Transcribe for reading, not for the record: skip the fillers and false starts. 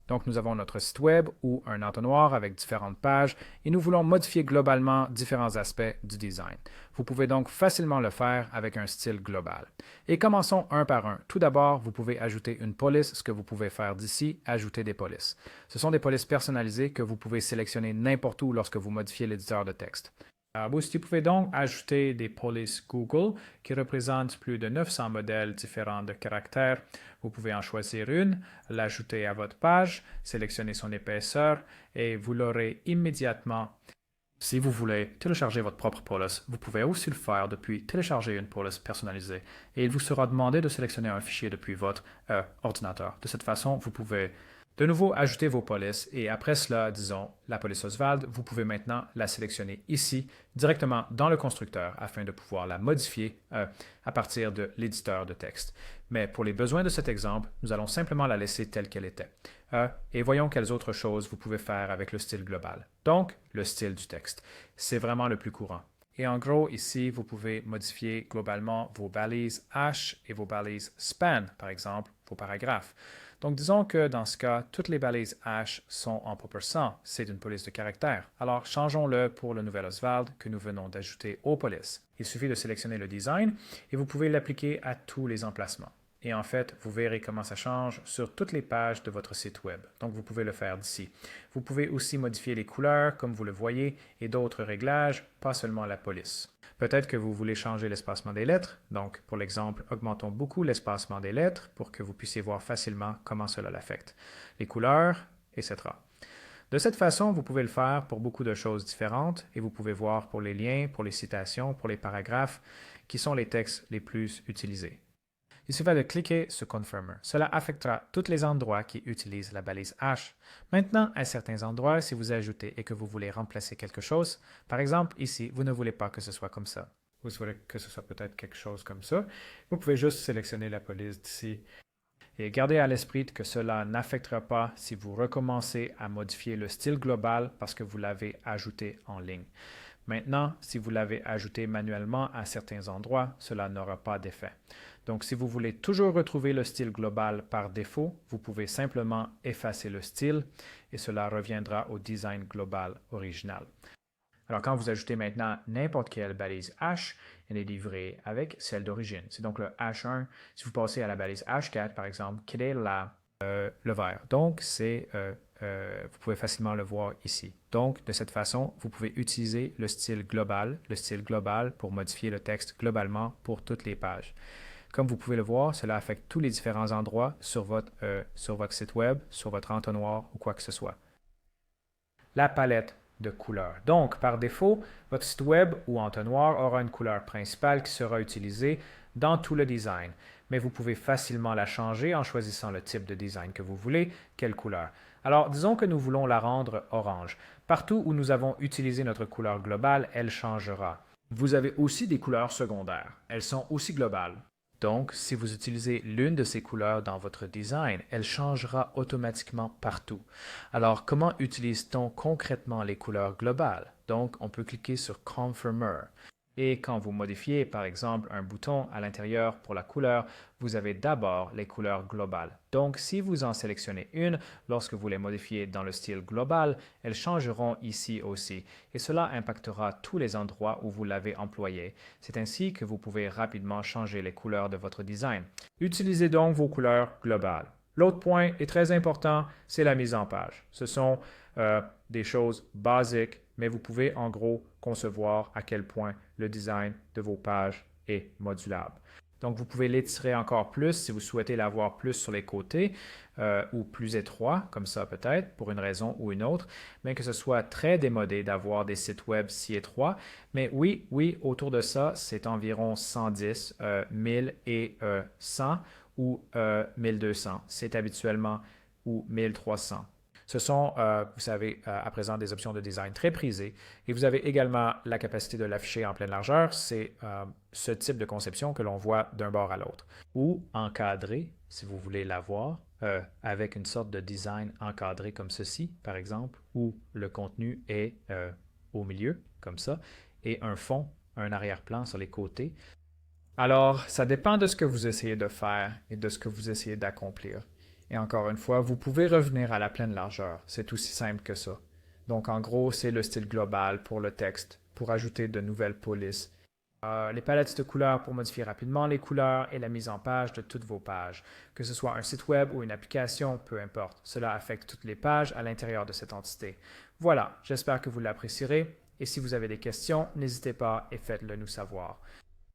Donc, nous avons notre site web ou un entonnoir avec différentes pages et nous voulons modifier globalement différents aspects du design. Vous pouvez donc facilement le faire avec un style global. Et commençons un par un. Tout d'abord, vous pouvez ajouter une police. Ce que vous pouvez faire d'ici, ajouter des polices. Ce sont des polices personnalisées que vous pouvez sélectionner n'importe où lorsque vous modifiez l'éditeur de texte. Vous pouvez donc ajouter des polices Google qui représentent plus de 900 modèles différents de caractères. Vous pouvez en choisir une, l'ajouter à votre page, sélectionner son épaisseur et vous l'aurez immédiatement. Si vous voulez télécharger votre propre police, vous pouvez aussi le faire depuis télécharger une police personnalisée et il vous sera demandé de sélectionner un fichier depuis votre ordinateur. De cette façon, vous pouvez de nouveau ajouter vos polices et après cela, disons, la police Oswald, vous pouvez maintenant la sélectionner ici, directement dans le constructeur, afin de pouvoir la modifier à partir de l'éditeur de texte. Mais pour les besoins de cet exemple, nous allons simplement la laisser telle qu'elle était. Et voyons quelles autres choses vous pouvez faire avec le style global. Donc, le style du texte. C'est vraiment le plus courant. Et en gros, ici, vous pouvez modifier globalement vos balises H et vos balises span, par exemple, vos paragraphes. Donc, disons que dans ce cas, toutes les balises H sont en proper 100. C'est une police de caractère. Alors, changeons-le pour le nouvel Oswald que nous venons d'ajouter aux polices. Il suffit de sélectionner le design et vous pouvez l'appliquer à tous les emplacements. Et en fait, vous verrez comment ça change sur toutes les pages de votre site web. Donc, vous pouvez le faire d'ici. Vous pouvez aussi modifier les couleurs, comme vous le voyez, et d'autres réglages, pas seulement la police. Peut-être que vous voulez changer l'espacement des lettres. Donc, pour l'exemple, augmentons beaucoup l'espacement des lettres pour que vous puissiez voir facilement comment cela l'affecte. Les couleurs, etc. De cette façon, vous pouvez le faire pour beaucoup de choses différentes et vous pouvez voir pour les liens, pour les citations, pour les paragraphes, qui sont les textes les plus utilisés. Il suffit de cliquer sur Confirmer. Cela affectera tous les endroits qui utilisent la balise H. Maintenant, à certains endroits, si vous ajoutez et que vous voulez remplacer quelque chose, par exemple ici, vous ne voulez pas que ce soit comme ça. Vous voulez que ce soit peut-être quelque chose comme ça. Vous pouvez juste sélectionner la police d'ici. Et gardez à l'esprit que cela n'affectera pas si vous recommencez à modifier le style global parce que vous l'avez ajouté en ligne. Maintenant, si vous l'avez ajouté manuellement à certains endroits, cela n'aura pas d'effet. Donc, si vous voulez toujours retrouver le style global par défaut, vous pouvez simplement effacer le style et cela reviendra au design global original. Alors, quand vous ajoutez maintenant n'importe quelle balise H, elle est livrée avec celle d'origine. C'est donc le H1. Si vous passez à la balise H4, par exemple, quelle est le vert? Donc, vous pouvez facilement le voir ici. Donc, de cette façon, vous pouvez utiliser le style global pour modifier le texte globalement pour toutes les pages. Comme vous pouvez le voir, cela affecte tous les différents endroits sur votre site web, sur votre entonnoir ou quoi que ce soit. La palette de couleurs. Donc, par défaut, votre site web ou entonnoir aura une couleur principale qui sera utilisée dans tout le design, mais vous pouvez facilement la changer en choisissant le type de design que vous voulez, quelle couleur. Alors, disons que nous voulons la rendre orange. Partout où nous avons utilisé notre couleur globale, elle changera. Vous avez aussi des couleurs secondaires. Elles sont aussi globales. Donc, si vous utilisez l'une de ces couleurs dans votre design, elle changera automatiquement partout. Alors, comment utilise-t-on concrètement les couleurs globales? Donc, on peut cliquer sur Confirmer. Et quand vous modifiez, par exemple, un bouton à l'intérieur pour la couleur, vous avez d'abord les couleurs globales. Donc, si vous en sélectionnez une, lorsque vous les modifiez dans le style global, elles changeront ici aussi. Et cela impactera tous les endroits où vous l'avez employé. C'est ainsi que vous pouvez rapidement changer les couleurs de votre design. Utilisez donc vos couleurs globales. L'autre point est très important, c'est la mise en page. Ce sont des choses basiques, mais vous pouvez en gros concevoir à quel point le design de vos pages est modulable. Donc, vous pouvez l'étirer encore plus si vous souhaitez l'avoir plus sur les côtés ou plus étroit, comme ça peut-être, pour une raison ou une autre, mais que ce soit très démodé d'avoir des sites web si étroits. Mais oui, autour de ça, c'est environ 110, 1000 et 100 ou 1200. C'est habituellement ou 1300. Ce sont, vous savez, à présent des options de design très prisées et vous avez également la capacité de l'afficher en pleine largeur. C'est ce type de conception que l'on voit d'un bord à l'autre. Ou encadré, si vous voulez l'avoir, avec une sorte de design encadré comme ceci, par exemple, où le contenu est au milieu, comme ça, et un fond, un arrière-plan sur les côtés. Alors, ça dépend de ce que vous essayez de faire et de ce que vous essayez d'accomplir. Et encore une fois, vous pouvez revenir à la pleine largeur. C'est aussi simple que ça. Donc en gros, c'est le style global pour le texte, pour ajouter de nouvelles polices. Les palettes de couleurs pour modifier rapidement les couleurs et la mise en page de toutes vos pages. Que ce soit un site web ou une application, peu importe. Cela affecte toutes les pages à l'intérieur de cette entité. Voilà, j'espère que vous l'apprécierez et si vous avez des questions, n'hésitez pas et faites-le nous savoir.